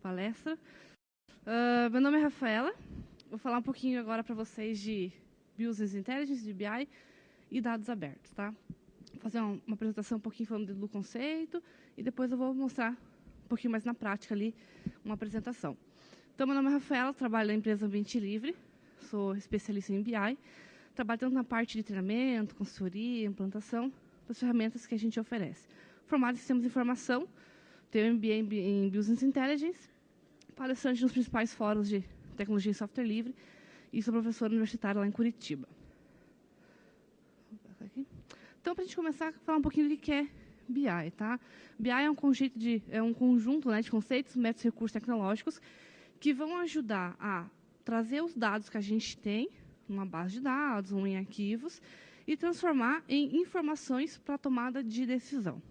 palestra. Meu nome é Rafaela. Vou falar um pouquinho agora para vocês de Business Intelligence, de BI e dados abertos, tá? Vou fazer uma apresentação um pouquinho falando do conceito e depois eu vou mostrar um pouquinho mais na prática ali uma apresentação. Então, meu nome é Rafaela, trabalho na empresa Ambiente Livre, sou especialista em BI, trabalho tanto na parte de treinamento, consultoria, implantação, das ferramentas que a gente oferece. Formado em Sistemas de Informação, tenho MBA em Business Intelligence, palestrante nos principais fóruns de tecnologia e software livre e sou professora universitária lá em Curitiba. Então, para a gente começar a falar um pouquinho do que é BI, tá? BI é um conjunto de conceitos, métodos e recursos tecnológicos que vão ajudar a trazer os dados que a gente tem numa base de dados ou em arquivos e transformar em informações para a tomada de decisão.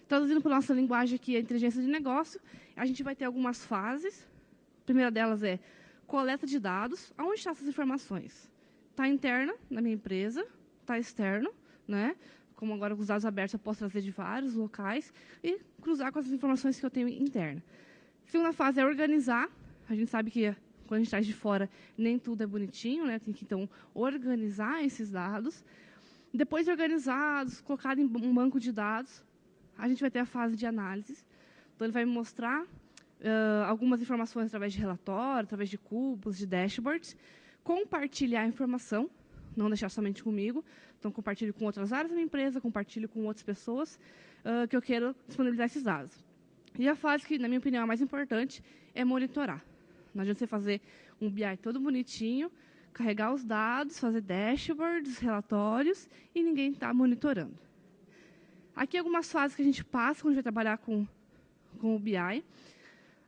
Traduzindo para a nossa linguagem aqui, a inteligência de negócio, a gente vai ter algumas fases. A primeira delas é coleta de dados. Onde estão essas informações? Está interna, na minha empresa, está externo, né? Como agora com os dados abertos eu posso trazer de vários locais e cruzar com as informações que eu tenho interna. A segunda fase é organizar. A gente sabe que quando a gente traz de fora, nem tudo é bonitinho, né? Tem que, então, organizar esses dados. Depois de organizados, colocado em um banco de dados, a gente vai ter a fase de análise. Então, ele vai me mostrar algumas informações através de relatório, através de cubos, de dashboards, compartilhar a informação, não deixar somente comigo. Então, compartilho com outras áreas da minha empresa, compartilho com outras pessoas que eu quero disponibilizar esses dados. E a fase que, na minha opinião, é a mais importante é monitorar. Não adianta você fazer um BI todo bonitinho, carregar os dados, fazer dashboards, relatórios, e ninguém está monitorando. Aqui algumas fases que a gente passa quando a gente vai trabalhar com o BI.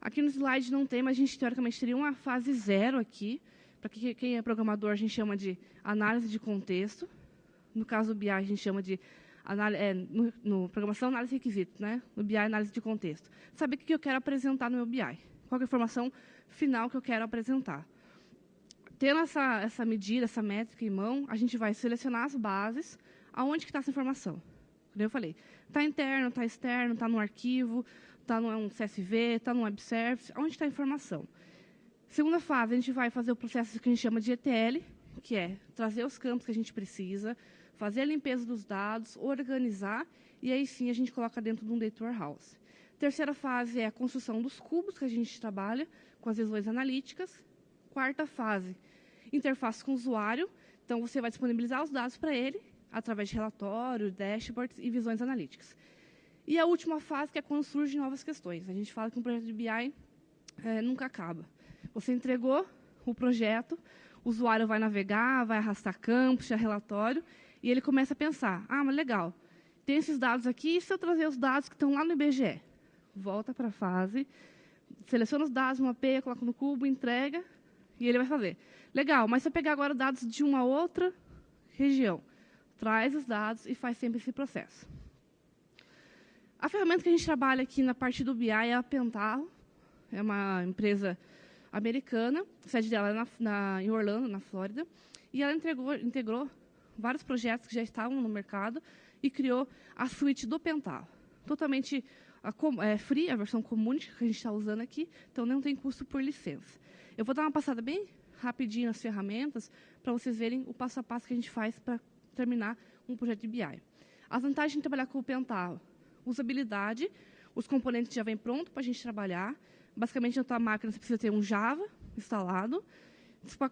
Aqui no slide não tem, mas a gente, teoricamente, teria uma fase 0 aqui. Para quem é programador, a gente chama de análise de contexto. No caso do BI, a gente chama de no programação, análise de requisitos, né? No BI, análise de contexto. Saber o que eu quero apresentar no meu BI. Qual é a informação final que eu quero apresentar. Tendo essa medida, essa métrica em mão, a gente vai selecionar as bases, aonde que está essa informação. Como eu falei, está interno, está externo, está no arquivo, está num CSV, está no web service, onde está a informação. Segunda fase, a gente vai fazer o processo que a gente chama de ETL, que é trazer os campos que a gente precisa, fazer a limpeza dos dados, organizar, e aí sim a gente coloca dentro de um data warehouse. Terceira fase é a construção dos cubos que a gente trabalha, com as visões analíticas. Quarta fase, interface com o usuário. Então, você vai disponibilizar os dados para ele, através de relatórios, dashboards e visões analíticas. E a última fase, que é quando surgem novas questões. A gente fala que um projeto de BI nunca acaba. Você entregou o projeto, o usuário vai navegar, vai arrastar campos, tirar relatório, e ele começa a pensar, mas legal, tem esses dados aqui, e se eu trazer os dados que estão lá no IBGE? Volta para a fase, seleciona os dados, mapeia, coloca no cubo, entrega, e ele vai fazer. Legal, mas se eu pegar agora dados de uma outra região, traz os dados e faz sempre esse processo. A ferramenta que a gente trabalha aqui na parte do BI é a Pentaho, é uma empresa americana, a sede dela é em Orlando, na Flórida, e ela integrou vários projetos que já estavam no mercado e criou a suíte do Pentaho. Totalmente free, a versão community que a gente está usando aqui, então não tem custo por licença. Eu vou dar uma passada bem rapidinho nas ferramentas para vocês verem o passo a passo que a gente faz para terminar um projeto de BI. As vantagens de trabalhar com o Pentaho: usabilidade, os componentes já vêm pronto para a gente trabalhar. Basicamente, na tua máquina você precisa ter um Java instalado,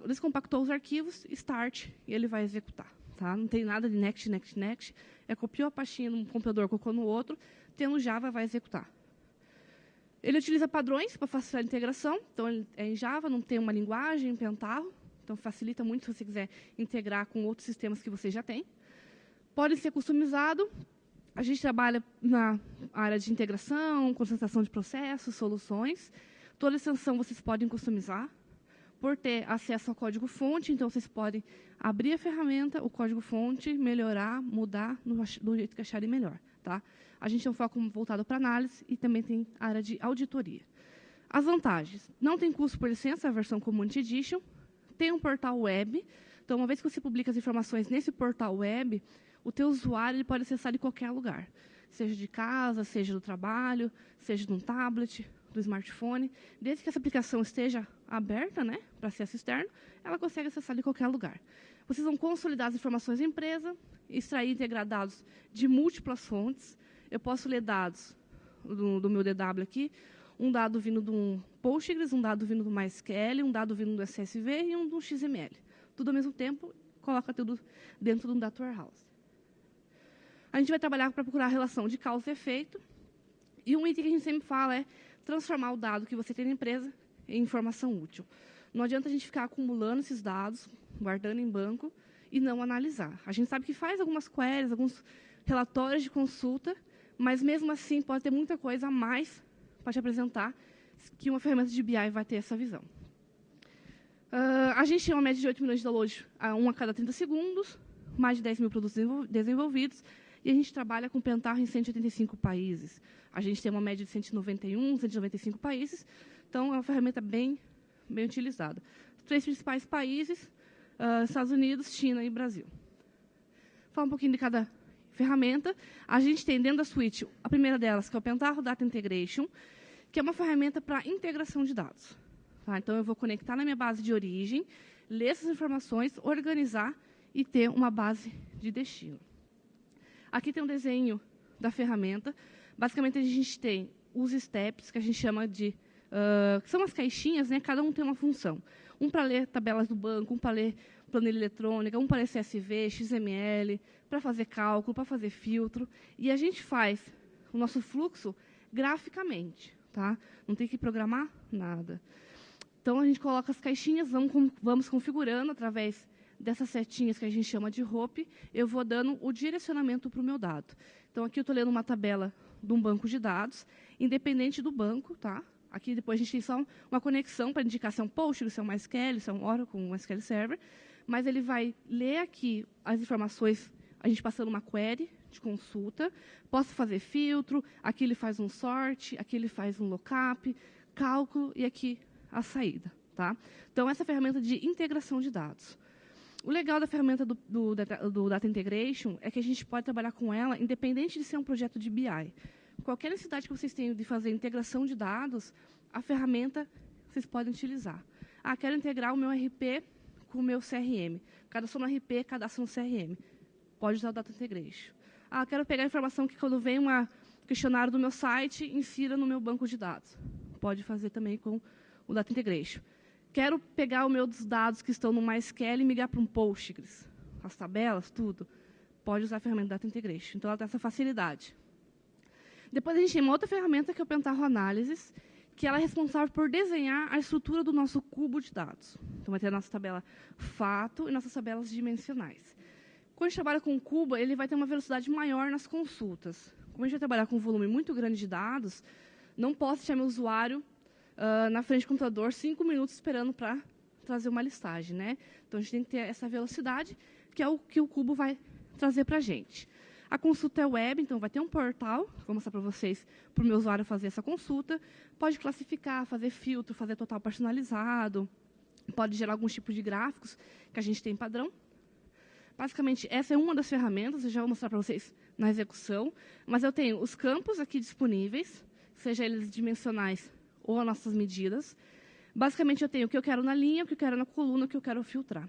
descompactou os arquivos, start, e ele vai executar. Tá? Não tem nada de next, next, next. Copiou a pastinha num computador, colocou no outro, tendo Java, vai executar. Ele utiliza padrões para facilitar a integração. Então, ele é em Java, não tem uma linguagem, Pentaho. Então, facilita muito se você quiser integrar com outros sistemas que você já tem. Pode ser customizado. A gente trabalha na área de integração, concentração de processos, soluções. Toda extensão vocês podem customizar. Por ter acesso ao código-fonte, então vocês podem abrir a ferramenta, o código-fonte, melhorar, mudar do jeito que acharem melhor. Tá? A gente tem um foco voltado para análise e também tem a área de auditoria. As vantagens: não tem custo por licença, a versão Community Edition. Tem um portal web. Então, uma vez que você publica as informações nesse portal web, o teu usuário ele pode acessar de qualquer lugar. Seja de casa, seja do trabalho, seja de um tablet, do smartphone, desde que essa aplicação esteja aberta, né, para acesso externo, ela consegue acessar de qualquer lugar. Vocês vão consolidar as informações da empresa, extrair e integrar dados de múltiplas fontes. Eu posso ler dados do meu DW aqui, um dado vindo de um Postgres, um dado vindo do MySQL, um dado vindo do SSV e um do XML. Tudo ao mesmo tempo, coloca tudo dentro de um Data Warehouse. A gente vai trabalhar para procurar a relação de causa e efeito. E um item que a gente sempre fala é transformar o dado que você tem na empresa em informação útil. Não adianta a gente ficar acumulando esses dados, guardando em banco e não analisar. A gente sabe que faz algumas queries, alguns relatórios de consulta, mas mesmo assim pode ter muita coisa a mais para te apresentar que uma ferramenta de BI vai ter essa visão. A gente tem uma média de 8 milhões de downloads a cada 30 segundos, mais de 10 mil produtos desenvolvidos, e a gente trabalha com Pentaho em 185 países. A gente tem uma média de 191, 195 países, então é uma ferramenta bem utilizada. Os 3 principais países, Estados Unidos, China e Brasil. Falar um pouquinho de cada ferramenta. A gente tem dentro da suite, a primeira delas, que é o Pentaho Data Integration, que é uma ferramenta para integração de dados. Tá? Então, eu vou conectar na minha base de origem, ler essas informações, organizar e ter uma base de destino. Aqui tem um desenho da ferramenta. Basicamente, a gente tem os steps, que a gente chama de... que são as caixinhas, né? Cada um tem uma função. Um para ler tabelas do banco, um para ler planilha eletrônica, um para ler CSV, XML, para fazer cálculo, para fazer filtro. E a gente faz o nosso fluxo graficamente. Tá? Não tem que programar nada. Então, a gente coloca as caixinhas, vamos configurando através dessas setinhas que a gente chama de hope, eu vou dando o direcionamento para o meu dado. Então, aqui eu estou lendo uma tabela de um banco de dados, independente do banco. Tá? Aqui depois a gente tem só uma conexão para indicar se é um Postgres, se é um MySQL, se é um Oracle, um SQL Server, mas ele vai ler aqui as informações, a gente passando uma query de consulta, posso fazer filtro, aqui ele faz um sort, aqui ele faz um lookup, cálculo e aqui a saída. Tá? Então, essa é a ferramenta de integração de dados. O legal da ferramenta do Data Integration é que a gente pode trabalhar com ela independente de ser um projeto de BI. Qualquer necessidade que vocês tenham de fazer integração de dados, a ferramenta vocês podem utilizar. Quero integrar o meu RP com o meu CRM. Cadastro no RP, cadastro no CRM. Pode usar o Data Integration. Quero pegar a informação que, quando vem um questionário do meu site, insira no meu banco de dados. Pode fazer também com o Data Integration. Quero pegar os meus dados que estão no MySQL e migrar para um Postgres. As tabelas, tudo. Pode usar a ferramenta Data Integration. Então, ela tem essa facilidade. Depois, a gente tem uma outra ferramenta, que é o Pentaho Analysis, que ela é responsável por desenhar a estrutura do nosso cubo de dados. Então, vai ter a nossa tabela fato e nossas tabelas dimensionais. Quando a gente trabalha com o cubo, ele vai ter uma velocidade maior nas consultas. Como a gente vai trabalhar com um volume muito grande de dados, não posso deixar meu usuário na frente do computador 5 minutos esperando para trazer uma listagem. Né? Então, a gente tem que ter essa velocidade, que é o que o cubo vai trazer para a gente. A consulta é web, então vai ter um portal, vou mostrar para vocês, para o meu usuário fazer essa consulta. Pode classificar, fazer filtro, fazer total personalizado, pode gerar alguns tipos de gráficos que a gente tem padrão. Basicamente, essa é uma das ferramentas, eu já vou mostrar para vocês na execução, mas eu tenho os campos aqui disponíveis, seja eles dimensionais ou as nossas medidas. Basicamente, eu tenho o que eu quero na linha, o que eu quero na coluna, o que eu quero filtrar.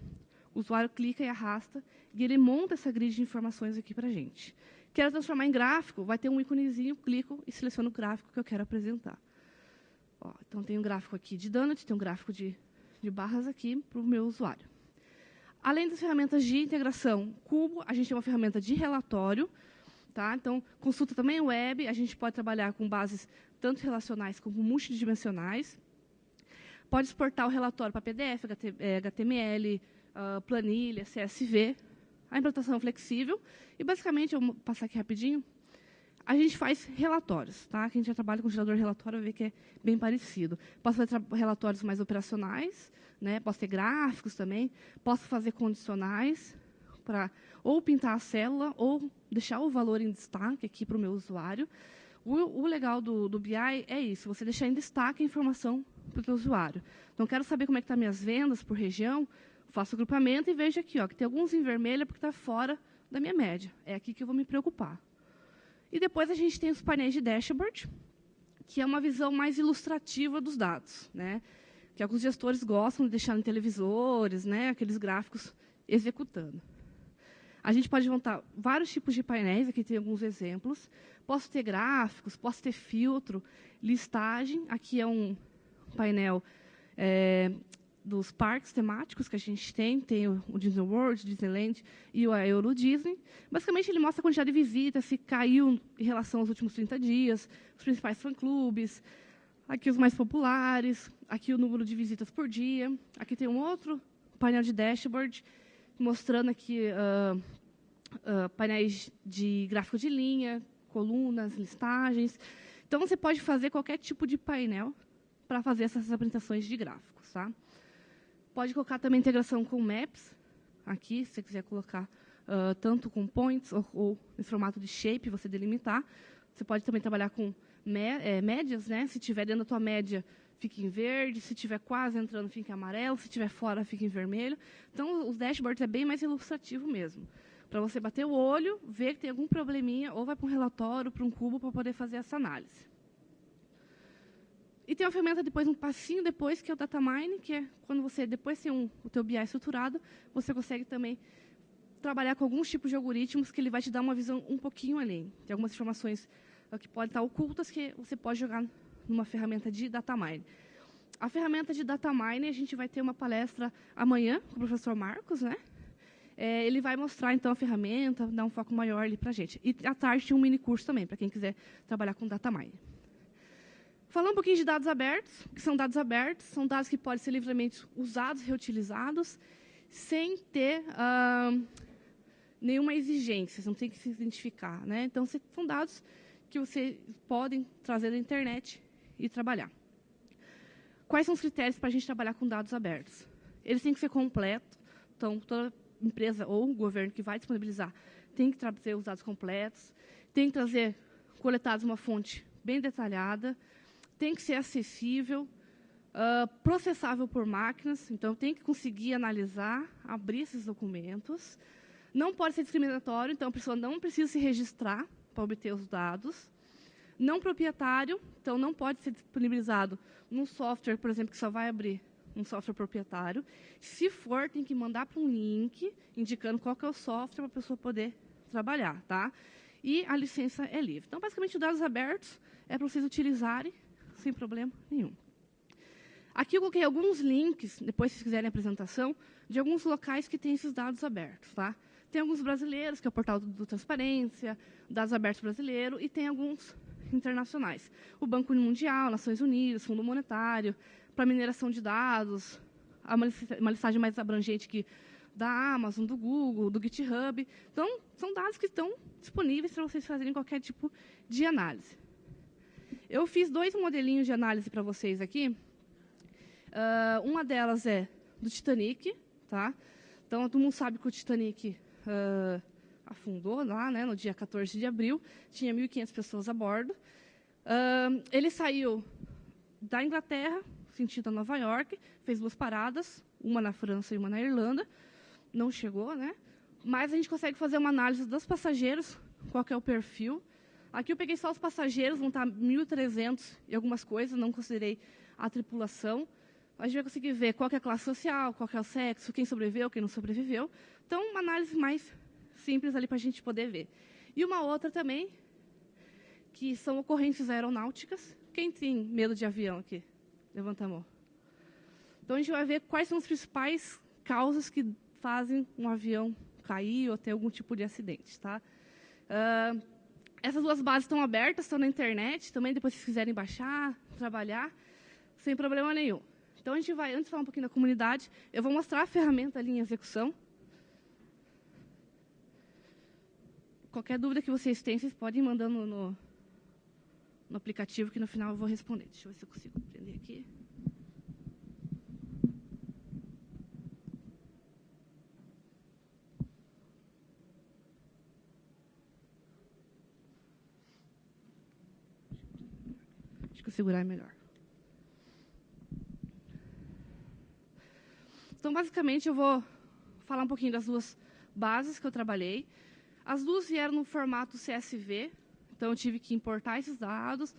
O usuário clica e arrasta, e ele monta essa grid de informações aqui para a gente. Quero transformar em gráfico, vai ter um íconezinho, clico e seleciono o gráfico que eu quero apresentar. Então, tem um gráfico aqui de donut, tem um gráfico de barras aqui para o meu usuário. Além das ferramentas de integração Cubo, a gente tem uma ferramenta de relatório. Tá? Então, consulta também web, a gente pode trabalhar com bases tanto relacionais como multidimensionais. Pode exportar o relatório para PDF, HTML, planilha, CSV. A implantação é flexível. E, basicamente, eu vou passar aqui rapidinho, a gente faz relatórios. Tá? Quem já trabalha com gerador de relatório vai ver que é bem parecido. Posso fazer relatórios mais operacionais, né? Posso ter gráficos também, posso fazer condicionais para ou pintar a célula ou deixar o valor em destaque aqui para o meu usuário. O legal do BI é isso, você deixar em destaque a informação para o teu usuário. Então, quero saber como é que estão minhas vendas por região, faço o grupamento e vejo aqui que tem alguns em vermelho porque está fora da minha média. É aqui que eu vou me preocupar. E depois a gente tem os painéis de dashboard, que é uma visão mais ilustrativa dos dados, né? Que alguns gestores gostam de deixar em televisores, né? Aqueles gráficos executando. A gente pode montar vários tipos de painéis, aqui tem alguns exemplos. Posso ter gráficos, posso ter filtro, listagem. Aqui é um painel dos parques temáticos que a gente tem o Disney World, Disneyland e o Euro Disney. Basicamente, ele mostra a quantidade de visitas, se caiu em relação aos últimos 30 dias, os principais fã-clubes, aqui os mais populares, aqui o número de visitas por dia. Aqui tem um outro painel de dashboard, mostrando aqui painéis de gráfico de linha, colunas, listagens. Então, você pode fazer qualquer tipo de painel para fazer essas apresentações de gráficos. Tá? Pode colocar também integração com Maps, aqui, se você quiser colocar tanto com points ou em formato de shape, você delimitar. Você pode também trabalhar com médias, né? Se tiver dentro da tua média, fica em verde, se tiver quase entrando, fica em amarelo, se tiver fora, fica em vermelho. Então, os dashboards é bem mais ilustrativo mesmo, para você bater o olho, ver que tem algum probleminha, ou vai para um relatório, para um cubo, para poder fazer essa análise. E tem uma ferramenta depois, um passinho depois, que é o Data Mine, que é quando você, depois tem o teu BI estruturado, você consegue também trabalhar com alguns tipos de algoritmos que ele vai te dar uma visão um pouquinho além. Tem algumas informações que podem estar ocultas que você pode jogar numa ferramenta de Data Mine. A ferramenta de Data Mine, a gente vai ter uma palestra amanhã com o professor Marcos, né? Ele vai mostrar, então, a ferramenta, dar um foco maior ali para a gente. E, à tarde, tem um mini curso também, para quem quiser trabalhar com Data Mine. Falando um pouquinho de dados abertos, que são dados abertos, são dados que podem ser livremente usados, reutilizados, sem ter nenhuma exigência, você não tem que se identificar, né? Então, são dados que vocês podem trazer da internet e trabalhar. Quais são os critérios para a gente trabalhar com dados abertos? Eles têm que ser completos, então, toda empresa ou governo que vai disponibilizar tem que trazer os dados completos, tem que trazer coletados uma fonte bem detalhada, tem que ser acessível, processável por máquinas, então tem que conseguir analisar, abrir esses documentos. Não pode ser discriminatório, então a pessoa não precisa se registrar para obter os dados. Não proprietário, então não pode ser disponibilizado num software, por exemplo, que só vai abrir um software proprietário. Se for, tem que mandar para um link indicando qual que é o software para a pessoa poder trabalhar. Tá? E a licença é livre. Então, basicamente, os dados abertos é para vocês utilizarem sem problema nenhum. Aqui eu coloquei alguns links, depois, se vocês quiserem a apresentação, de alguns locais que têm esses dados abertos. Tá? Tem alguns brasileiros, que é o portal do Transparência, Dados Abertos Brasileiro, e tem alguns internacionais. O Banco Mundial, Nações Unidas, Fundo Monetário, para mineração de dados, uma listagem mais abrangente que da Amazon, do Google, do GitHub. Então, são dados que estão disponíveis para vocês fazerem qualquer tipo de análise. Eu fiz 2 modelinhos de análise para vocês aqui. Uma delas é do Titanic. Tá? Então, todo mundo sabe que o Titanic afundou lá, né, no dia 14 de abril. Tinha 1.500 pessoas a bordo. Ele saiu da Inglaterra, sentido a Nova York, fez 2 paradas, uma na França e uma na Irlanda. Não chegou, né? Mas a gente consegue fazer uma análise dos passageiros, qual que é o perfil. Aqui eu peguei só os passageiros, vão estar 1.300 e algumas coisas, não considerei a tripulação. A gente vai conseguir ver qual que é a classe social, qual que é o sexo, quem sobreviveu, quem não sobreviveu. Então, uma análise mais simples ali para a gente poder ver. E uma outra também, que são ocorrências aeronáuticas. Quem tem medo de avião aqui? Levanta a mão. Então, a gente vai ver quais são as principais causas que fazem um avião cair ou ter algum tipo de acidente. Tá? Essas 2 bases estão abertas, estão na internet. Também, depois, se quiserem baixar, trabalhar, sem problema nenhum. Então, a gente vai, antes de falar um pouquinho da comunidade, eu vou mostrar a ferramenta ali em execução. Qualquer dúvida que vocês têm, vocês podem ir mandando no aplicativo, que no final eu vou responder. Deixa eu ver se eu consigo prender aqui. Acho que eu segurar é melhor. Então, basicamente, eu vou falar um pouquinho das 2 bases que eu trabalhei. As 2 vieram no formato CSV, então eu tive que importar esses dados,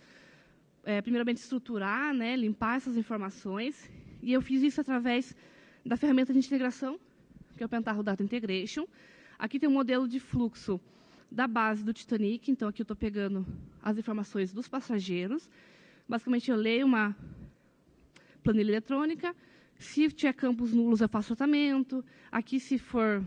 primeiramente, estruturar, né, limpar essas informações. E eu fiz isso através da ferramenta de integração, que é o Pentaho Data Integration. Aqui tem um modelo de fluxo da base do Titanic. Então, aqui eu estou pegando as informações dos passageiros. Basicamente, eu leio uma planilha eletrônica. Se tiver campos nulos, eu faço tratamento. Aqui, se for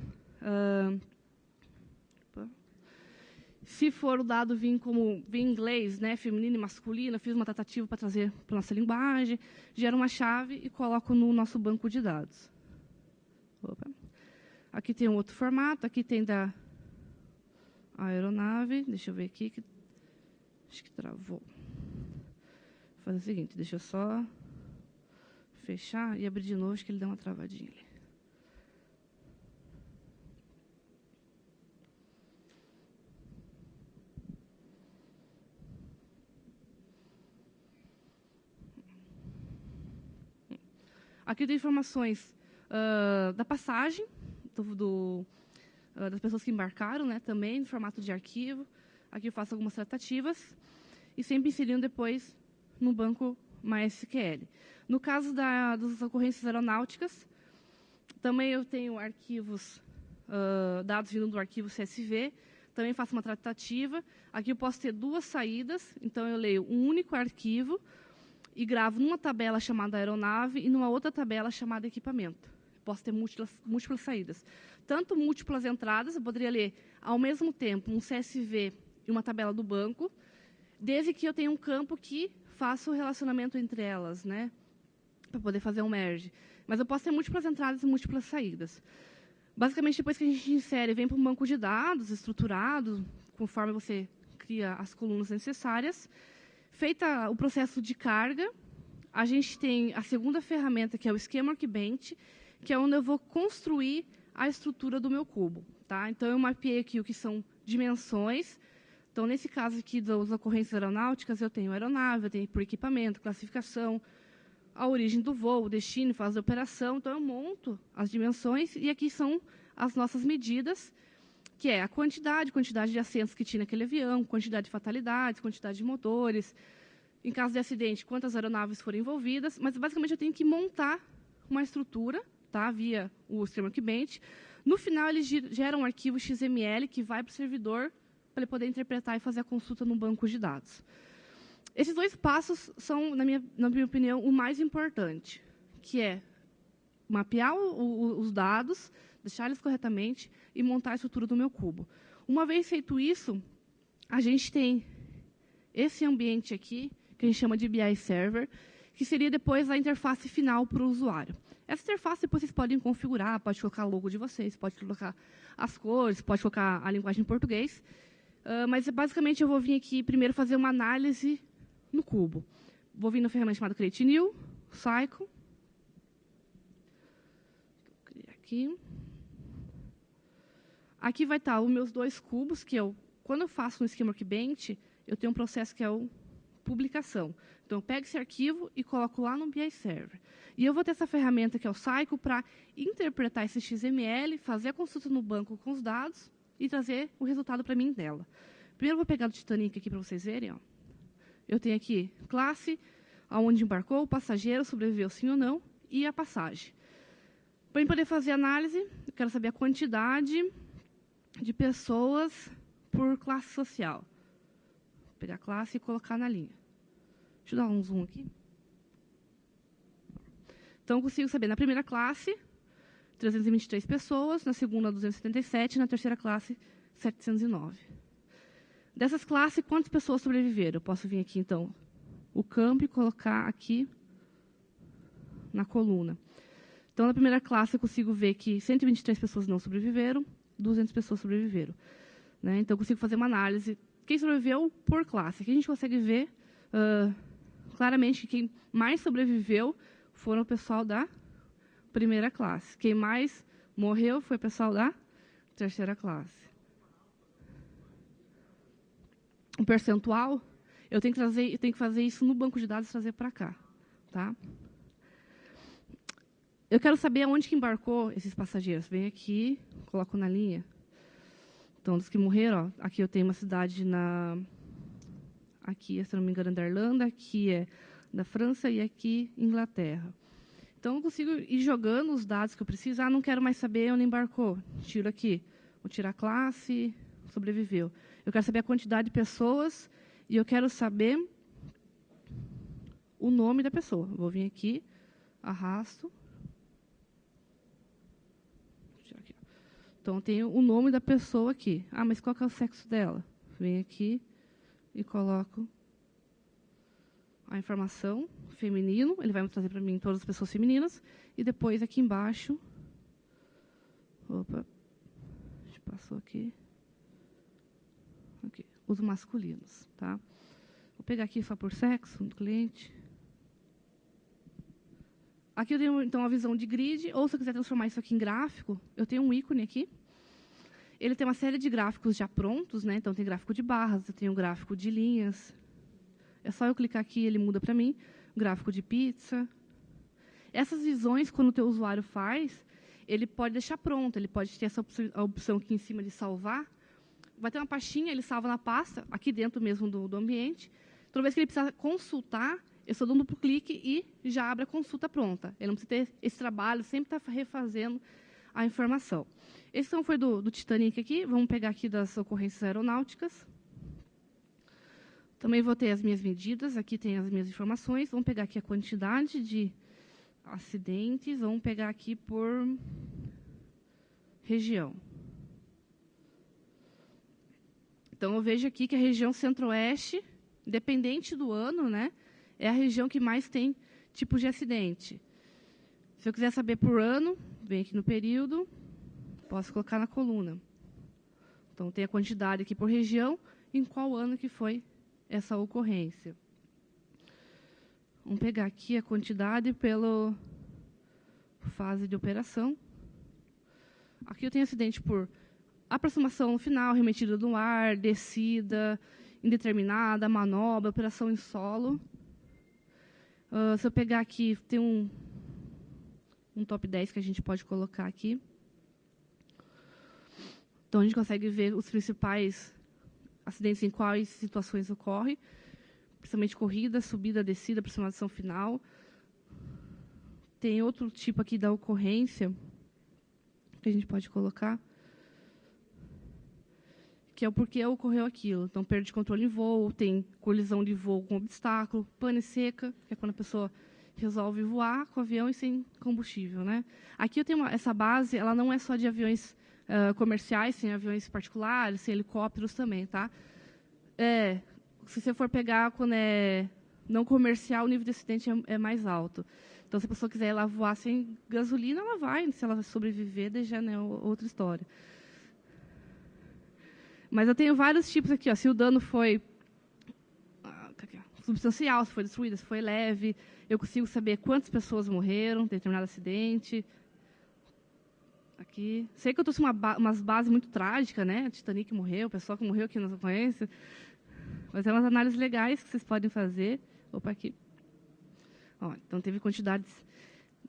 o dado vir em inglês, né, feminino e masculino, eu fiz uma tratativa para trazer para a nossa linguagem, gero uma chave e coloco no nosso banco de dados. Opa. Aqui tem um outro formato, aqui tem da aeronave. Deixa eu ver aqui, acho que travou. Vou fazer o seguinte, deixa eu só fechar e abrir de novo, acho que ele deu uma travadinha ali. Aqui tem informações da passagem, das pessoas que embarcaram, né, também, em formato de arquivo. Aqui eu faço algumas tratativas e sempre inserindo depois no banco MySQL. No caso das ocorrências aeronáuticas, também eu tenho arquivos, dados vindo do arquivo CSV, também faço uma tratativa. Aqui eu posso ter duas saídas, então eu leio um único arquivo e gravo numa tabela chamada aeronave e numa outra tabela chamada equipamento. Posso ter múltiplas saídas. Tanto múltiplas entradas, eu poderia ler ao mesmo tempo um CSV e uma tabela do banco, desde que eu tenha um campo que faça o relacionamento entre elas, né, para poder fazer um merge. Mas eu posso ter múltiplas entradas e múltiplas saídas. Basicamente, depois que a gente insere, vem para um banco de dados estruturado, conforme você cria as colunas necessárias. Feita o processo de carga, a gente tem a segunda ferramenta, que é o Schema Workbench, que é onde eu vou construir a estrutura do meu cubo. Tá? Então, eu mapeei aqui o que são dimensões. Então, nesse caso aqui das ocorrências aeronáuticas, eu tenho aeronave, eu tenho por equipamento, classificação, a origem do voo, o destino, fase de operação. Então, eu monto as dimensões e aqui são as nossas medidas, que é a quantidade de assentos que tinha naquele avião, quantidade de fatalidades, quantidade de motores, em caso de acidente, quantas aeronaves foram envolvidas. Mas, basicamente, eu tenho que montar uma estrutura, tá, via o Schema Workbench. No final, ele gera um arquivo XML que vai para o servidor para ele poder interpretar e fazer a consulta no banco de dados. Esses dois passos são, na minha opinião, o mais importante, que é mapear os dados, deixar eles corretamente e montar a estrutura do meu cubo. Uma vez feito isso, a gente tem esse ambiente aqui, que a gente chama de BI Server, que seria depois a interface final para o usuário. Essa interface depois vocês podem configurar, pode colocar o logo de vocês, pode colocar as cores, pode colocar a linguagem em português. Mas, basicamente, eu vou vir aqui primeiro fazer uma análise no cubo. Vou vir na ferramenta chamada Create New, Cycle. Vou criar aqui. Aqui vai estar os meus dois cubos, que quando eu faço no Schema Workbench, eu tenho um processo que é o publicação. Então, eu pego esse arquivo e coloco lá no BI Server. E eu vou ter essa ferramenta, que é o Cycle, para interpretar esse XML, fazer a consulta no banco com os dados e trazer o resultado para mim dela. Primeiro, eu vou pegar do Titanic aqui para vocês verem. Ó. Eu tenho aqui classe, aonde embarcou, o passageiro, sobreviveu sim ou não, e a passagem. Para eu poder fazer análise, eu quero saber a quantidade de pessoas por classe social. Vou pegar a classe e colocar na linha. Deixa eu dar um zoom aqui. Então, eu consigo saber, na primeira classe, 323 pessoas, na segunda, 277, na terceira classe, 709. Dessas classes, quantas pessoas sobreviveram? Eu posso vir aqui, então, o campo e colocar aqui na coluna. Então, na primeira classe, eu consigo ver que 123 pessoas não sobreviveram, 200 pessoas sobreviveram. Né? Então, eu consigo fazer uma análise. Quem sobreviveu por classe? Aqui a gente consegue ver claramente que quem mais sobreviveu foram o pessoal da primeira classe. Quem mais morreu foi o pessoal da terceira classe. O percentual, eu tenho que fazer isso no banco de dados e trazer para cá. Tá? Eu quero saber aonde que embarcou esses passageiros. Venho aqui, coloco na linha. Então, dos que morreram, ó, aqui eu tenho uma cidade aqui, se não me engano, é da Irlanda, aqui é da França e aqui Inglaterra. Então, eu consigo ir jogando os dados que eu preciso. Ah, não quero mais saber onde embarcou. Tiro aqui. Vou tirar a classe, sobreviveu. Eu quero saber a quantidade de pessoas e eu quero saber o nome da pessoa. Vou vir aqui, arrasto. Então, eu tenho o nome da pessoa aqui. Ah, mas qual que é o sexo dela? Venho aqui e coloco a informação feminino. Ele vai me trazer para mim todas as pessoas femininas. E depois, aqui embaixo... Opa. A gente passou aqui. Aqui. Os masculinos. Tá? Vou pegar aqui só por sexo do cliente. Aqui eu tenho, então, a visão de grid, ou se eu quiser transformar isso aqui em gráfico, eu tenho um ícone aqui. Ele tem uma série de gráficos já prontos, né? Então, tem gráfico de barras, eu tenho um gráfico de linhas. É só eu clicar aqui e ele muda para mim. Gráfico de pizza. Essas visões, quando o teu usuário faz, ele pode deixar pronto, ele pode ter essa a opção aqui em cima de salvar. Vai ter uma pastinha, ele salva na pasta, aqui dentro mesmo do ambiente. Toda vez que ele precisar consultar, eu só dou um duplo clique e já abre a consulta pronta. Ele não precisa ter esse trabalho, sempre está refazendo a informação. Esse então foi do Titanic aqui. Vamos pegar aqui das ocorrências aeronáuticas. Também vou ter as minhas medidas. Aqui tem as minhas informações. Vamos pegar aqui a quantidade de acidentes. Vamos pegar aqui por região. Então, eu vejo aqui que a região centro-oeste, independente do ano, né, é a região que mais tem tipos de acidente. Se eu quiser saber por ano, vem aqui no período, posso colocar na coluna. Então, tem a quantidade aqui por região, em qual ano que foi essa ocorrência. Vamos pegar aqui a quantidade pela fase de operação. Aqui eu tenho acidente por aproximação no final, remetida no ar, descida indeterminada, manobra, operação em solo. Se eu pegar aqui, tem um top 10 que a gente pode colocar aqui. Então, a gente consegue ver os principais acidentes em quais situações ocorrem, principalmente corrida, subida, descida, aproximação final. Tem outro tipo aqui da ocorrência que a gente pode colocar, que é o porquê ocorreu aquilo. Então, perda de controle em voo, tem colisão de voo com obstáculo, pane seca, que é quando a pessoa resolve voar com o avião e sem combustível, né? Aqui eu tenho essa base, ela não é só de aviões comerciais, tem aviões particulares, tem helicópteros também, tá? Se você for pegar quando é não comercial, o nível de acidente é mais alto. Então, se a pessoa quiser ir lá voar sem gasolina, ela vai. Se ela sobreviver, daí já é outra história. Mas eu tenho vários tipos aqui. Ó. Se o dano foi substancial, se foi destruído, se foi leve, eu consigo saber quantas pessoas morreram em determinado acidente. Aqui. Sei que eu trouxe umas bases muito trágicas, né? Titanic morreu, o pessoal que morreu aqui nas ocorrências. Mas é umas análises legais que vocês podem fazer. Opa, aqui. Ó, então, teve quantidades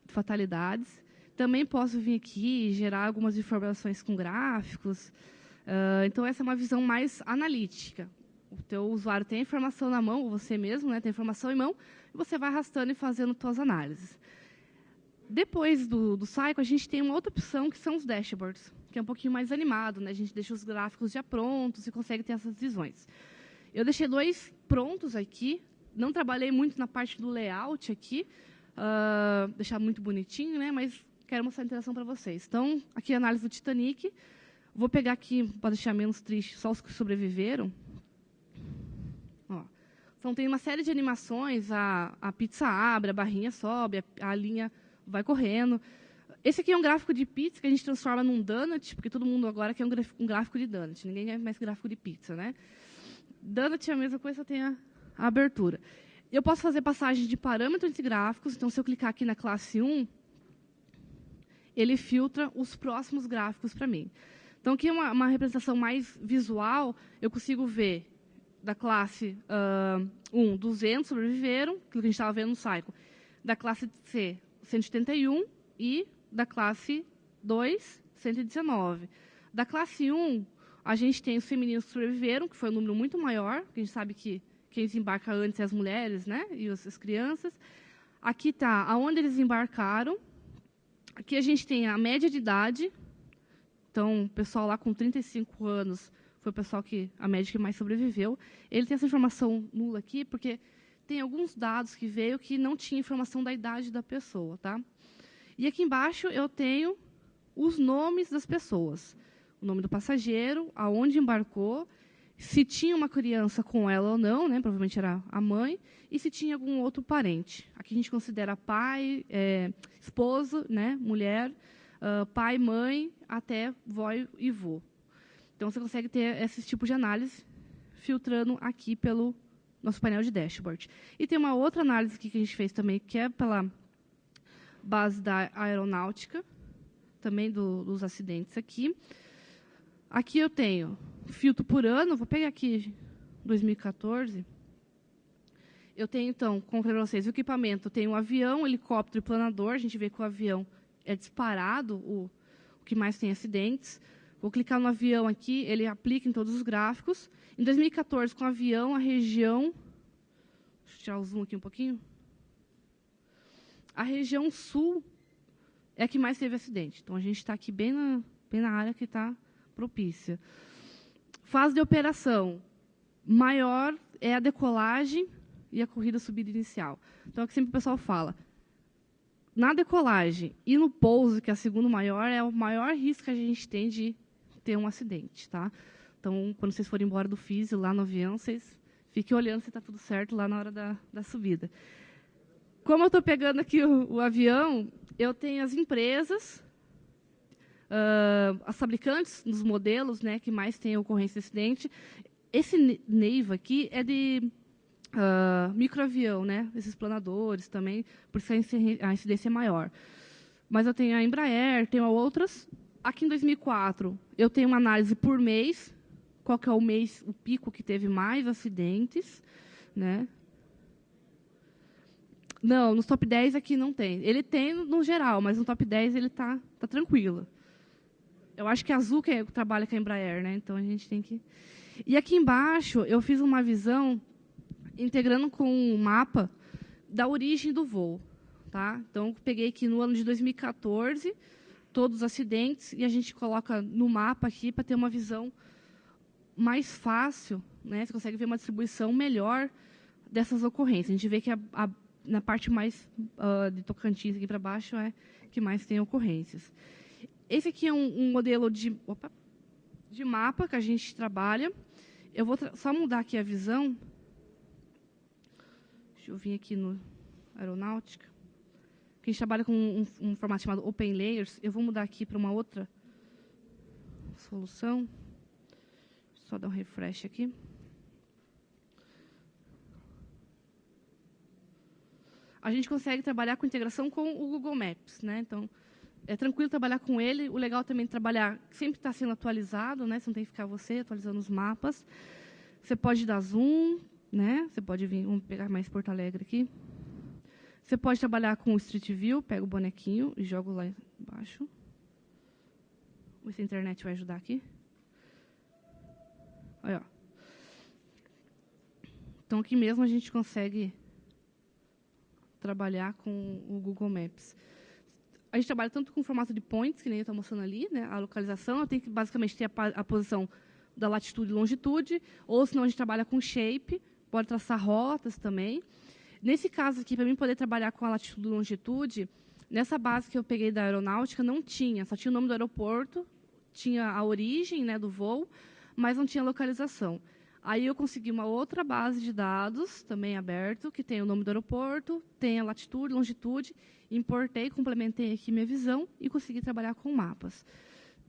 de fatalidades. Também posso vir aqui e gerar algumas informações com gráficos. Então, essa é uma visão mais analítica. O teu usuário tem a informação na mão, ou você mesmo, né, tem a informação em mão, e você vai arrastando e fazendo suas análises. Depois do Cycle, a gente tem uma outra opção, que são os dashboards, que é um pouquinho mais animado, né? A gente deixa os gráficos já prontos e consegue ter essas visões. Eu deixei 2 prontos aqui, não trabalhei muito na parte do layout aqui, deixar muito bonitinho, né? Mas quero mostrar a interação para vocês. Então, aqui a análise do Titanic. Vou pegar aqui, para deixar menos triste, só os que sobreviveram. Ó. Então, tem uma série de animações, a pizza abre, a barrinha sobe, a linha vai correndo. Esse aqui é um gráfico de pizza que a gente transforma num donut, porque todo mundo agora quer um gráfico de donut. Ninguém quer mais gráfico de pizza, né? Donut é a mesma coisa, só tem a abertura. Eu posso fazer passagem de parâmetros entre gráficos. Então, se eu clicar aqui na classe 1, ele filtra os próximos gráficos para mim. Então, aqui é uma representação mais visual. Eu consigo ver da classe 1, 200 sobreviveram, aquilo que a gente estava vendo no Cycle. Da classe C, 181 e da classe 2, 119. Da classe 1, a gente tem os femininos que sobreviveram, que foi um número muito maior, que a gente sabe que quem desembarca antes é as mulheres, né? E as crianças. Aqui está aonde eles embarcaram. Aqui a gente tem a média de idade. Então, o pessoal lá com 35 anos foi o pessoal que a média que mais sobreviveu. Ele tem essa informação nula aqui, porque tem alguns dados que veio que não tinha informação da idade da pessoa, tá? E aqui embaixo eu tenho os nomes das pessoas. O nome do passageiro, aonde embarcou, se tinha uma criança com ela ou não, né? Provavelmente era a mãe, e se tinha algum outro parente. Aqui a gente considera pai, esposo, né? Mulher, pai, mãe, até vó e vô. Então, você consegue ter esse tipo de análise filtrando aqui pelo nosso painel de dashboard. E tem uma outra análise aqui que a gente fez também, que é pela base da aeronáutica, também dos acidentes aqui. Aqui eu tenho filtro por ano, vou pegar aqui 2014. Eu tenho, então, como falei para vocês, o equipamento. Tem um avião, helicóptero e planador. A gente vê que o avião é disparado, o que mais tem acidentes. Vou clicar no avião aqui, ele aplica em todos os gráficos. Em 2014, com o avião, a região... Deixa eu tirar o zoom aqui um pouquinho. A região sul é a que mais teve acidente. Então, a gente está aqui bem na área que está propícia. Fase de operação. Maior é a decolagem e a corrida subida inicial. Então, é o que sempre o pessoal fala. Na decolagem e no pouso, que é a segunda maior, é o maior risco que a gente tem de ter um acidente, tá? Então, quando vocês forem embora do físio, lá no avião, vocês fiquem olhando se está tudo certo lá na hora da subida. Como eu estou pegando aqui o avião, eu tenho as empresas, as fabricantes dos modelos, né, que mais têm ocorrência de acidente. Esse Neiva aqui é de microavião, né, esses planadores também, por isso a incidência é maior. Mas eu tenho a Embraer, tenho outras. Aqui em 2004, eu tenho uma análise por mês, qual que é o mês, o pico que teve mais acidentes, né? Não, nos top 10 aqui não tem. Ele tem no geral, mas no top 10 ele tá tranquilo. Eu acho que é Azul que trabalha com a Embraer, né? Então a gente tem que... E aqui embaixo eu fiz uma visão integrando com um mapa da origem do voo, tá? Então peguei aqui no ano de 2014 todos os acidentes e a gente coloca no mapa aqui para ter uma visão mais fácil, né? Você consegue ver uma distribuição melhor dessas ocorrências. A gente vê que na parte mais de Tocantins aqui para baixo é que mais tem ocorrências. Esse aqui é um modelo de mapa que a gente trabalha. Eu vou só mudar aqui a visão. Deixa eu vir aqui no Aeronáutica. Que a gente trabalha com um formato chamado Open Layers. Eu vou mudar aqui para uma outra solução. Só dar um refresh aqui. A gente consegue trabalhar com integração com o Google Maps, né? Então, é tranquilo trabalhar com ele. O legal também é trabalhar, sempre está sendo atualizado, né? Você não tem que ficar você atualizando os mapas. Você pode dar zoom, né? Você pode vir, vamos pegar mais Porto Alegre aqui. Você pode trabalhar com o Street View, pega o bonequinho e joga lá embaixo. Vamos ver se a internet vai ajudar aqui. Olha, ó. Então, aqui mesmo a gente consegue trabalhar com o Google Maps. A gente trabalha tanto com o formato de points, que nem eu estou mostrando ali, né, a localização. Eu tenho que basicamente ter a posição da latitude e longitude, ou senão a gente trabalha com shape, pode traçar rotas também. Nesse caso aqui, para mim poder trabalhar com a latitude e longitude, nessa base que eu peguei da aeronáutica, não tinha, só tinha o nome do aeroporto, tinha a origem, né, do voo, mas não tinha localização. Aí eu consegui uma outra base de dados, também aberto, que tem o nome do aeroporto, tem a latitude, longitude, importei, complementei aqui minha visão e consegui trabalhar com mapas.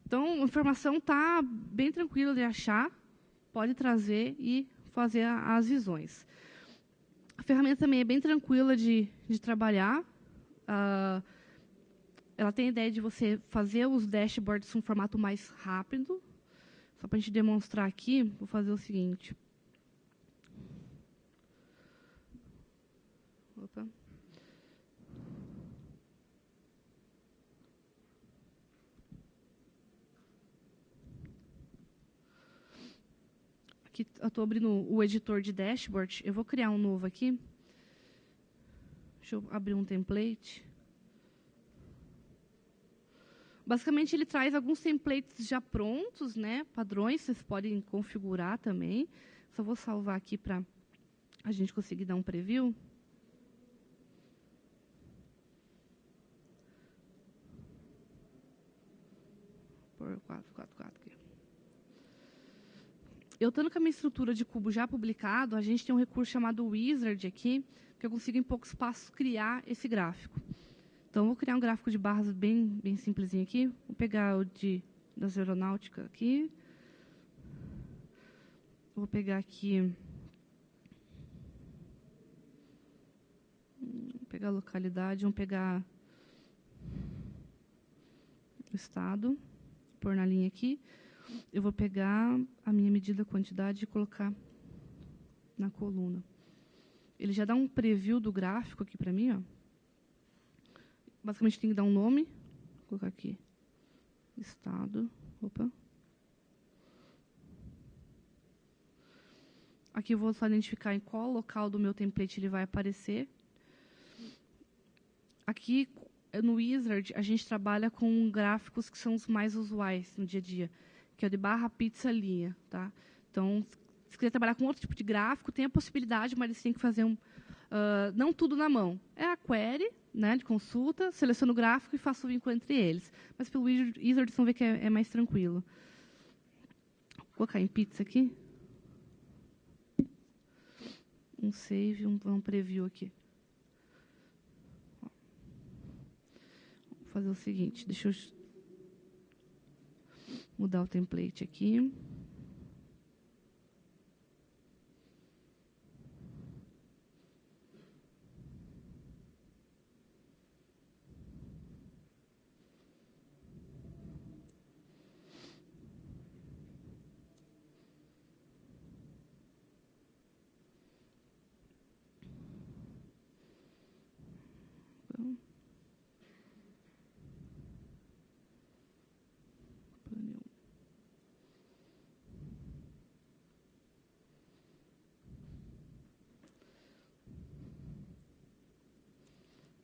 Então, a informação está bem tranquila de achar, pode trazer e fazer as visões. A ferramenta também é bem tranquila de trabalhar. Ela tem a ideia de você fazer os dashboards em um formato mais rápido. Só para a gente demonstrar aqui, vou fazer o seguinte. Opa. Aqui eu estou abrindo o editor de dashboard. Eu vou criar um novo aqui. Deixa eu abrir um template. Basicamente, ele traz alguns templates já prontos, né? Padrões, vocês podem configurar também. Só vou salvar aqui para a gente conseguir dar um preview. Por 444 aqui. Eu estando com a minha estrutura de cubo já publicado, a gente tem um recurso chamado Wizard aqui, que eu consigo em poucos passos criar esse gráfico. Então, vou criar um gráfico de barras bem simplesinho aqui. Vou pegar o das aeronáuticas aqui. Vou pegar aqui... Vou pegar a localidade, vamos pegar o estado, pôr na linha aqui. Eu vou pegar a minha medida quantidade e colocar na coluna. Ele já dá um preview do gráfico aqui para mim, ó. Basicamente, tem que dar um nome. Vou colocar aqui. Estado. Opa. Aqui eu vou só identificar em qual local do meu template ele vai aparecer. Aqui, no Wizard, a gente trabalha com gráficos que são os mais usuais no dia a dia, que é o de barra, pizza, linha. Tá? Então, se quiser trabalhar com outro tipo de gráfico, tem a possibilidade, mas eles têm que fazer não tudo na mão. É a query, né, de consulta, seleciono o gráfico e faço o vínculo entre eles. Mas pelo Wizard, vocês vão ver que é mais tranquilo. Vou colocar em pizza aqui. Um save, um preview aqui. Vou fazer o seguinte, deixa eu mudar o template aqui.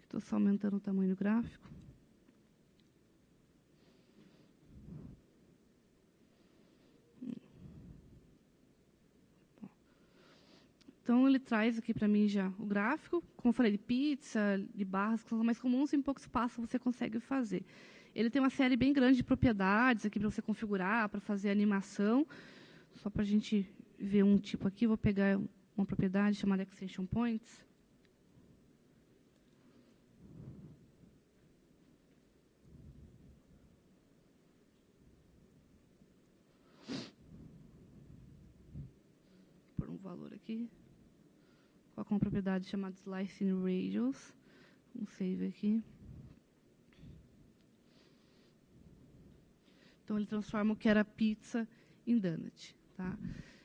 Estou só aumentando o tamanho do gráfico. Então, ele traz aqui para mim já o gráfico. Como eu falei, de pizza, de barras, que são mais comuns, em poucos passos você consegue fazer. Ele tem uma série bem grande de propriedades aqui para você configurar, para fazer animação. Só para a gente ver um tipo aqui, vou pegar uma propriedade chamada Extension Points. Por um valor aqui. Coloco uma propriedade chamada Slicing Radius. Um save aqui. Então, ele transforma o que era pizza em donut. Tá?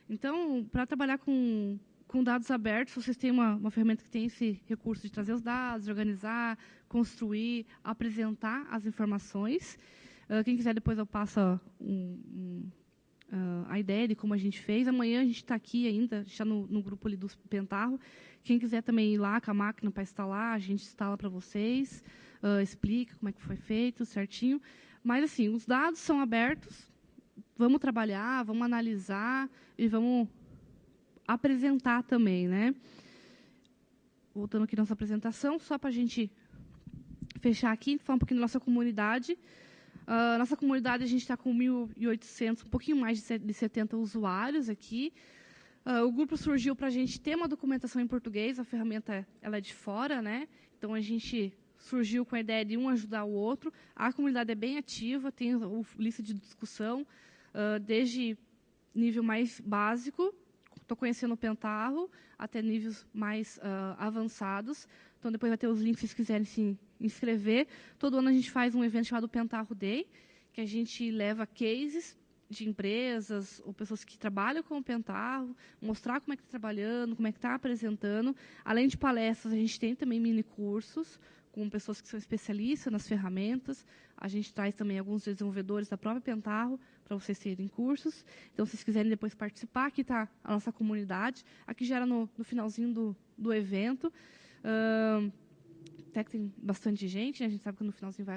Então, para trabalhar com dados abertos, vocês têm uma ferramenta que tem esse recurso de trazer os dados, de organizar, construir, apresentar as informações. Quem quiser, depois eu passo a ideia de como a gente fez. Amanhã a gente está aqui ainda, a gente está no grupo ali do Pentarro. Quem quiser também ir lá com a máquina para instalar, a gente instala para vocês, explica como é que foi feito certinho. Mas, assim, os dados são abertos, vamos trabalhar, vamos analisar e vamos apresentar também, né? Voltando aqui na nossa apresentação, só para a gente fechar aqui, falar um pouquinho da nossa comunidade. Nossa comunidade, a gente está com 1.800, um pouquinho mais de 70 usuários aqui. O grupo surgiu para a gente ter uma documentação em português, a ferramenta ela é de fora, né? Então, a gente surgiu com a ideia de um ajudar o outro. A comunidade é bem ativa, tem lista de discussão, desde nível mais básico, estou conhecendo o Pentarro, até níveis mais avançados. Então, depois vai ter os links se vocês quiserem se inscrever. Todo ano a gente faz um evento chamado Pentarro Day, que a gente leva cases de empresas ou pessoas que trabalham com o Pentarro, mostrar como é que está trabalhando, como é que está apresentando. Além de palestras, a gente tem também mini cursos com pessoas que são especialistas nas ferramentas. A gente traz também alguns desenvolvedores da própria Pentaho para vocês terem cursos. Então, se vocês quiserem depois participar, aqui está a nossa comunidade. Aqui já era no finalzinho do evento. Até que tem bastante gente, né? A gente sabe que no finalzinho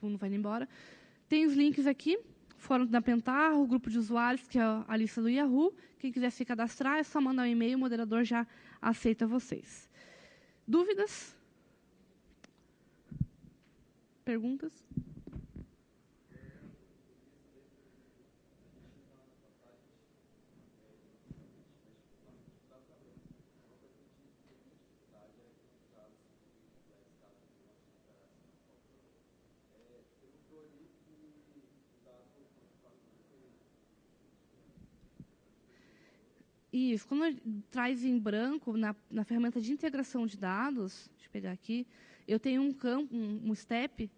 não vai embora. Tem os links aqui, fórum da Pentaho, o grupo de usuários, que é a lista do Yahoo. Quem quiser se cadastrar, é só mandar um e-mail, o moderador já aceita vocês. Dúvidas? Perguntas? Isso, quando traz em branco, na ferramenta de integração de dados, deixa eu pegar aqui, eu tenho um campo, um step,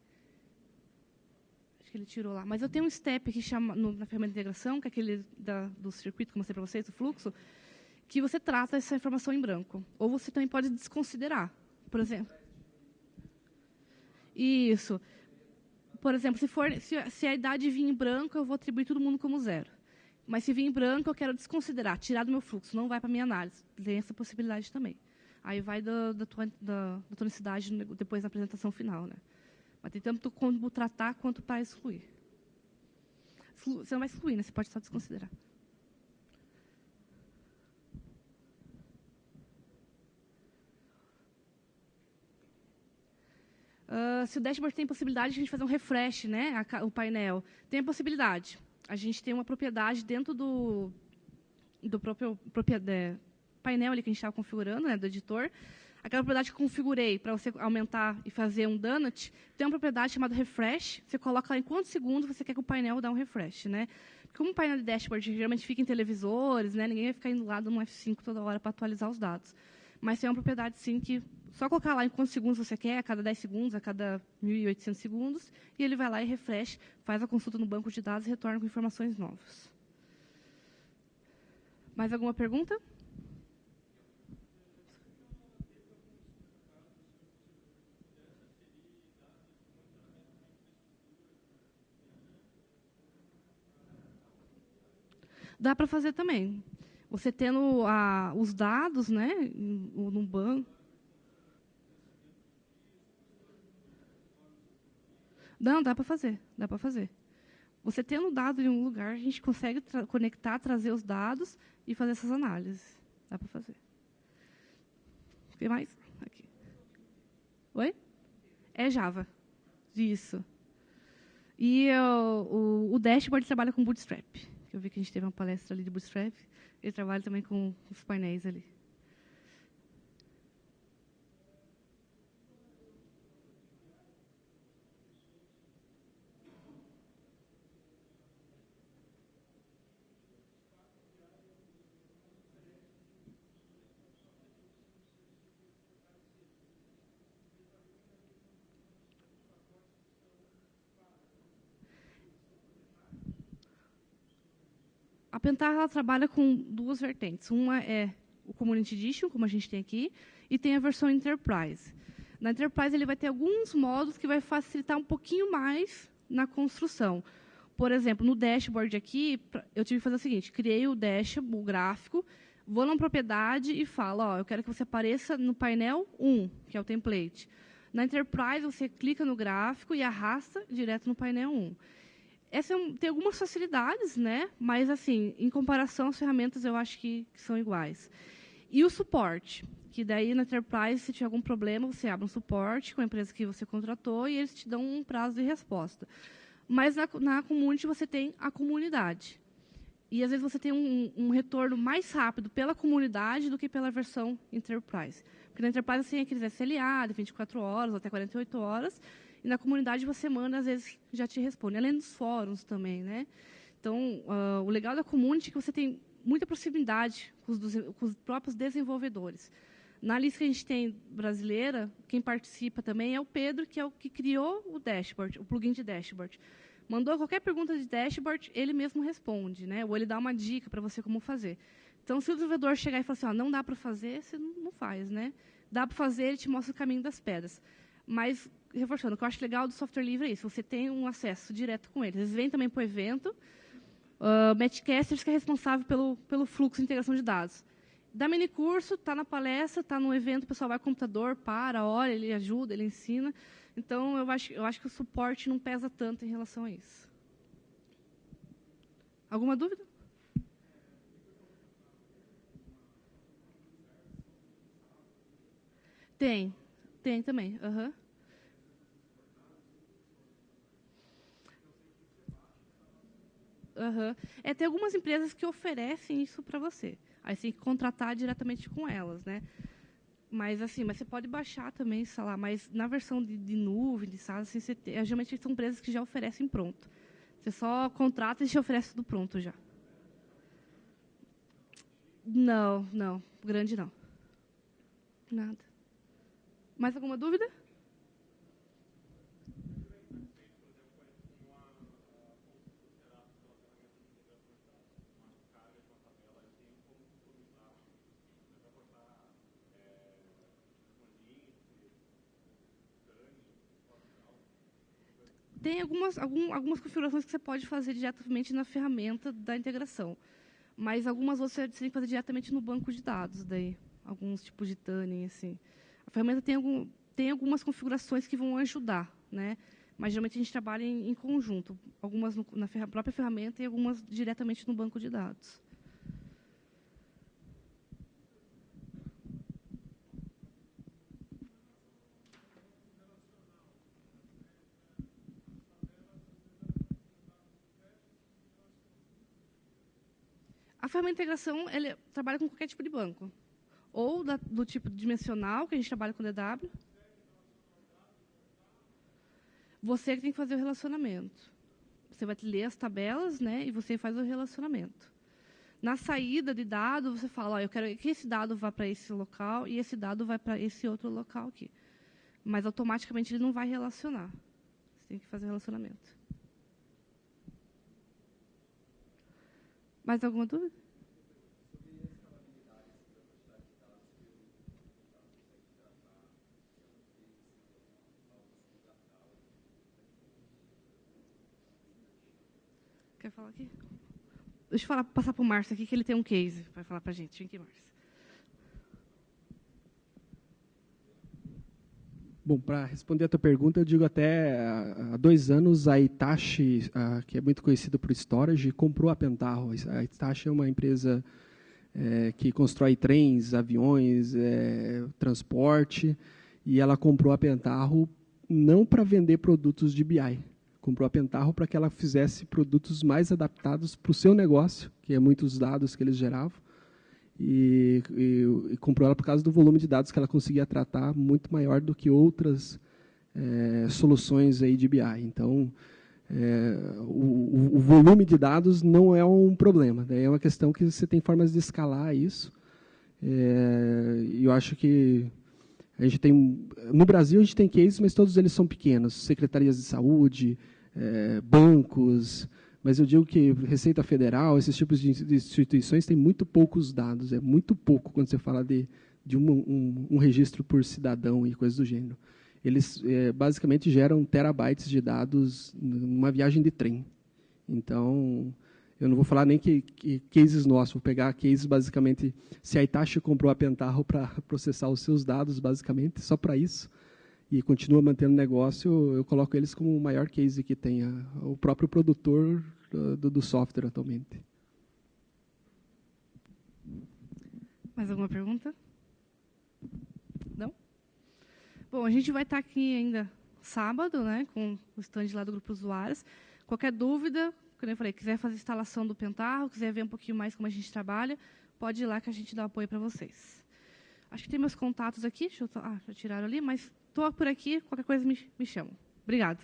acho que ele tirou lá, mas eu tenho um step que chama, na ferramenta de integração, que é aquele do circuito que eu mostrei para vocês, do fluxo, que você trata essa informação em branco. Ou você também pode desconsiderar, por exemplo. Isso. Por exemplo, se a idade vir em branco, eu vou atribuir todo mundo como 0. Mas se vir em branco, eu quero desconsiderar, tirar do meu fluxo, não vai para a minha análise. Tem essa possibilidade também. Aí vai da tonicidade depois da apresentação final. Né? Mas tem tanto como tratar quanto para excluir. Você não vai excluir, né? Você pode só desconsiderar. Se o dashboard tem possibilidade de a gente fazer um refresh, né? O painel, tem a possibilidade. A gente tem uma propriedade dentro do próprio painel ali que a gente estava configurando, né, do editor. Aquela propriedade que eu configurei para você aumentar e fazer um donut, tem uma propriedade chamada refresh. Você coloca lá em quantos segundos você quer que o painel dê um refresh. Né? Como o painel de dashboard geralmente fica em televisores, né, ninguém vai ficar indo lá no F5 toda hora para atualizar os dados. Mas tem uma propriedade, sim, que só colocar lá em quantos segundos você quer, a cada 10 segundos, a cada 1.800 segundos, e ele vai lá e refresh, faz a consulta no banco de dados e retorna com informações novas. Mais alguma pergunta? Dá para fazer também. Você tendo os dados, né, no banco. Não, dá para fazer, dá para fazer. Você tendo dado em um lugar, a gente consegue conectar, trazer os dados e fazer essas análises. Dá para fazer. O que mais? Aqui. Oi? É Java. Isso. E o dashboard trabalha com Bootstrap. Eu vi que a gente teve uma palestra ali de Bootstrap. Ele trabalha também com os painéis ali. A Pentaho trabalha com duas vertentes. Uma é o Community Edition, como a gente tem aqui, e tem a versão Enterprise. Na Enterprise, ele vai ter alguns modos que vai facilitar um pouquinho mais na construção. Por exemplo, no dashboard aqui, eu tive que fazer o seguinte, criei o dashboard, o gráfico, vou na propriedade e falo, ó, eu quero que você apareça no painel 1, que é o template. Na Enterprise, você clica no gráfico e arrasta direto no painel 1. Tem algumas facilidades, né? Mas, assim, em comparação às ferramentas, eu acho que são iguais. E o suporte, que daí na Enterprise, se tiver algum problema, você abre um suporte com a empresa que você contratou e eles te dão um prazo de resposta. Mas na Community você tem a comunidade. E, às vezes, você tem um retorno mais rápido pela comunidade do que pela versão Enterprise. Porque na Enterprise você tem aqueles SLA de 24 horas até 48 horas, e na comunidade você manda, às vezes, já te responde. Além dos fóruns também, né? Então, o legal da Community é que você tem muita proximidade com os próprios desenvolvedores. Na lista que a gente tem brasileira, quem participa também é o Pedro, que é o que criou o dashboard, o plugin de dashboard. Mandou qualquer pergunta de dashboard, ele mesmo responde, né? Ou ele dá uma dica para você como fazer. Então, se o desenvolvedor chegar e falar assim, ó, não dá para fazer, você não faz, né? Dá para fazer, ele te mostra o caminho das pedras. Mas, reforçando, o que eu acho legal do software livre é isso, você tem um acesso direto com eles. Eles vêm também para o evento, Matchcasters, que é responsável pelo fluxo de integração de dados. Dá minicurso, está na palestra, está no evento, o pessoal vai ao computador, olha, ele ajuda, ele ensina. Então, eu acho que o suporte não pesa tanto em relação a isso. Alguma dúvida? Tem também. Uhum. Uhum. Tem algumas empresas que oferecem isso para você. Aí você tem que contratar diretamente com elas, né? Mas assim, você pode baixar também, sei lá, mas na versão de nuvem, de SaaS, assim, geralmente são empresas que já oferecem pronto. Você só contrata e te oferece tudo pronto já. Não. Grande não. Nada. Mais alguma dúvida? Tem algumas configurações que você pode fazer diretamente na ferramenta da integração, mas algumas outras você tem que fazer diretamente no banco de dados, daí, alguns tipos de tuning, assim. A ferramenta tem algumas configurações que vão ajudar, né? Mas geralmente a gente trabalha em conjunto, algumas na própria ferramenta e algumas diretamente no banco de dados. A ferramenta de integração trabalha com qualquer tipo de banco. Ou do tipo dimensional, que a gente trabalha com DW. Você que tem que fazer o relacionamento. Você vai ler as tabelas, né, e você faz o relacionamento. Na saída de dado, você fala, eu quero que esse dado vá para esse local e esse dado vai para esse outro local aqui. Mas automaticamente ele não vai relacionar. Você tem que fazer o relacionamento. Mais alguma dúvida? Quer falar aqui? Deixa eu passar para o Márcio aqui, que ele tem um case para falar para a gente. Vem aqui, Márcio. Bom, para responder a tua pergunta, eu digo até há 2 anos a Hitachi, que é muito conhecida por storage, comprou a Pentaho. A Hitachi é uma empresa que constrói trens, aviões, transporte, e ela comprou a Pentaho não para vender produtos de BI. Comprou a Pentaho para que ela fizesse produtos mais adaptados para o seu negócio, que é muitos dados que eles geravam, e comprou ela por causa do volume de dados que ela conseguia tratar muito maior do que outras soluções aí de BI. Então, o volume de dados não é um problema. Daí é uma questão que você tem formas de escalar isso. E eu acho que a gente tem, no Brasil a gente tem cases, mas todos eles são pequenos. Secretarias de saúde, bancos, mas eu digo que Receita Federal, esses tipos de instituições têm muito poucos dados, é muito pouco quando você fala de um registro por cidadão e coisas do gênero. Eles basicamente geram terabytes de dados numa viagem de trem. Então, eu não vou falar nem que cases nossos, vou pegar cases basicamente, se a Hitachi comprou a Pentaho para processar os seus dados, basicamente, só para isso, e continua mantendo negócio, eu coloco eles como o maior case que tem o próprio produtor do software atualmente. Mais alguma pergunta? Não? Bom, a gente vai estar aqui ainda sábado, né, com o stand lá do Grupo Usuários. Qualquer dúvida, como eu falei, quiser fazer instalação do Pentaho, quiser ver um pouquinho mais como a gente trabalha, pode ir lá que a gente dá apoio para vocês. Acho que tem meus contatos aqui, já tiraram ali, mas estou por aqui, qualquer coisa me chamam. Obrigada.